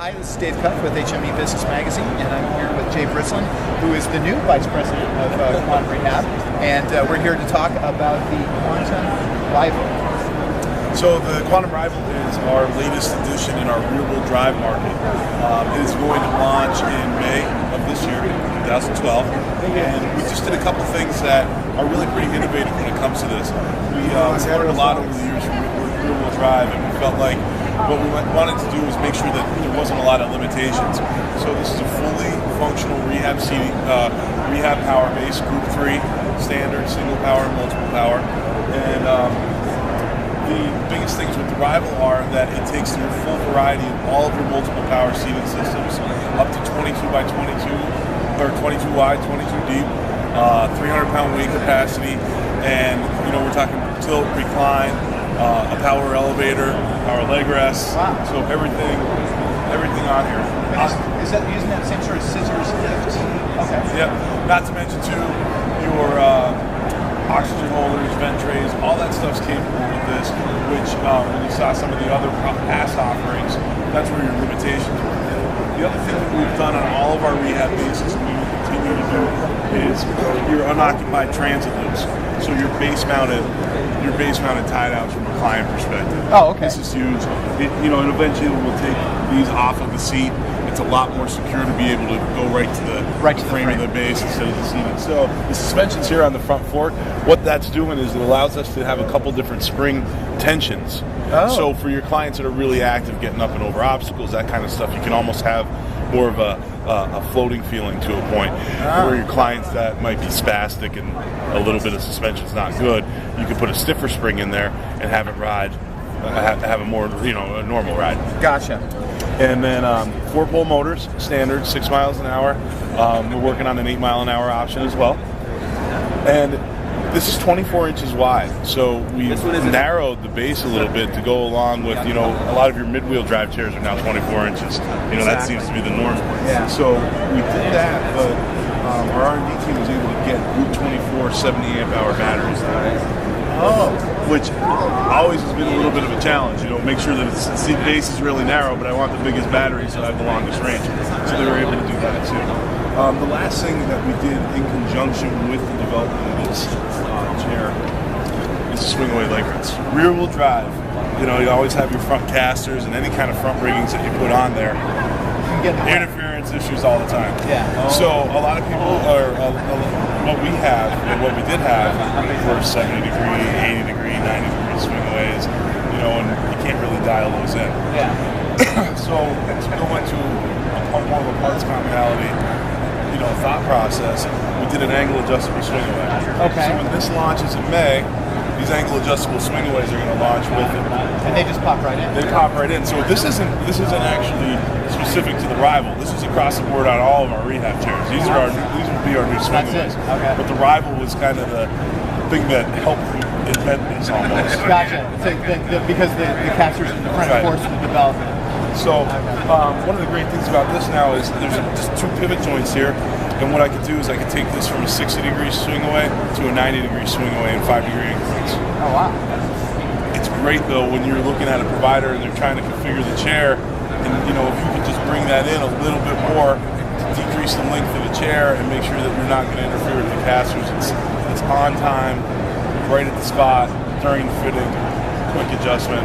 Hi, this is Dave Cuff with HME Business Magazine, and I'm here with Jay Brislin, who is the new Vice President of Quantum Rehab, and we're here to talk about the Quantum Rival. So the Quantum Rival is our latest addition in our rear-wheel drive market. It is going to launch in May of this year, 2012, and we just did a couple things that are really pretty innovative when it comes to this. We learned a lot over the years from rear-wheel drive, and we felt like what we wanted to do was make sure that there wasn't a lot of limitations. So this is a fully functional rehab seating, rehab power base, Group 3, standard, single power, multiple power. And the biggest things with the Rival are that it takes your full variety of all of your multiple power seating systems, up to 22 by 22, or 22 wide, 22 deep, 300-pound weight capacity, and we're talking tilt, recline, a power elevator, power leg rest. Wow. So everything on here. Is that using that same sort of scissors lift? Okay. Yep. Not to mention too, your oxygen holders, vent trays, all that stuff's capable with this. Which when you saw some of the other past offerings, that's where your limitations were. The other thing that we've done on all of our rehab bases, and we will continue to do, is your unoccupied transit loops. So your base-mounted tie-downs from a client perspective. Oh, okay. This is huge. And eventually we'll take these off of the seat. It's a lot more secure to be able to go right to the frame of the base instead of the seating. So the suspension's here on the front fork. What that's doing is it allows us to have a couple different spring tensions. Oh. So for your clients that are really active, getting up and over obstacles, that kind of stuff, you can almost have more of a floating feeling to a point. Where your clients that might be spastic and a little bit of suspension's not good, you can put a stiffer spring in there and have it ride, have a more, a normal ride. Gotcha. And then 4-pole motors, standard, 6 miles an hour. We're working on an 8-mile-an-hour option as well. And this is 24 inches wide, so we've narrowed the base a little bit to go along with, a lot of your mid-wheel drive chairs are now 24 inches. That seems to be the norm. Yeah. So we did that, but our R&D team was able to get Group 24 70-amp-hour batteries. Oh. Which always has been a little bit of a challenge, make sure that the base is really narrow, but I want the biggest battery so I have the longest range. So they were able to do that too. The last thing that we did in conjunction with the development of this chair is the swing away leg rest. Rear wheel drive, you always have your front casters and any kind of front riggings that you put on there. Interference issues all the time. Yeah. So a lot of people what we have and what we did have were 70 degree, 80 degree, 90 degree swing aways, and you can't really dial those in. Yeah. So as we go into more of a parts commonality, thought process, we did an angle adjustable swing away. Okay. So when this launches in May, these angle adjustable swing aways are going to launch with it. And they just pop right in. They pop right in. So this isn't actually specific to the Rival. This is across the board on all of our rehab chairs. These will be our new swing aways. Okay. But the Rival was kind of the thing that helped invent this almost. Gotcha. Because the casters in the front forced the development. So one of the great things about this now is there's just 2 pivot joints here, and what I could do is I could take this from a 60-degree swing away to a 90-degree swing away in 5-degree increments. Oh wow! It's great though when you're looking at a provider and they're trying to configure the chair, and if you could just bring that in a little bit more to decrease the length of the chair and make sure that you're not going to interfere with the casters. It's on time, right at the spot during the fitting, quick adjustment.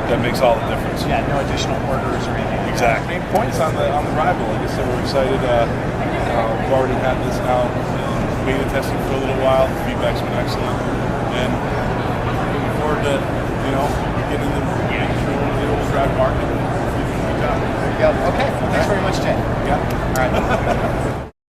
That makes all the difference. Yeah, no additional orders or anything. Exactly. Any points on the Rival? Like I said, we're excited. We've already had this now in beta testing for a little while. The feedback's been excellent, and looking forward to getting the wheel drive market. There you go. Okay. Thanks very much, Jay. Yeah. All right.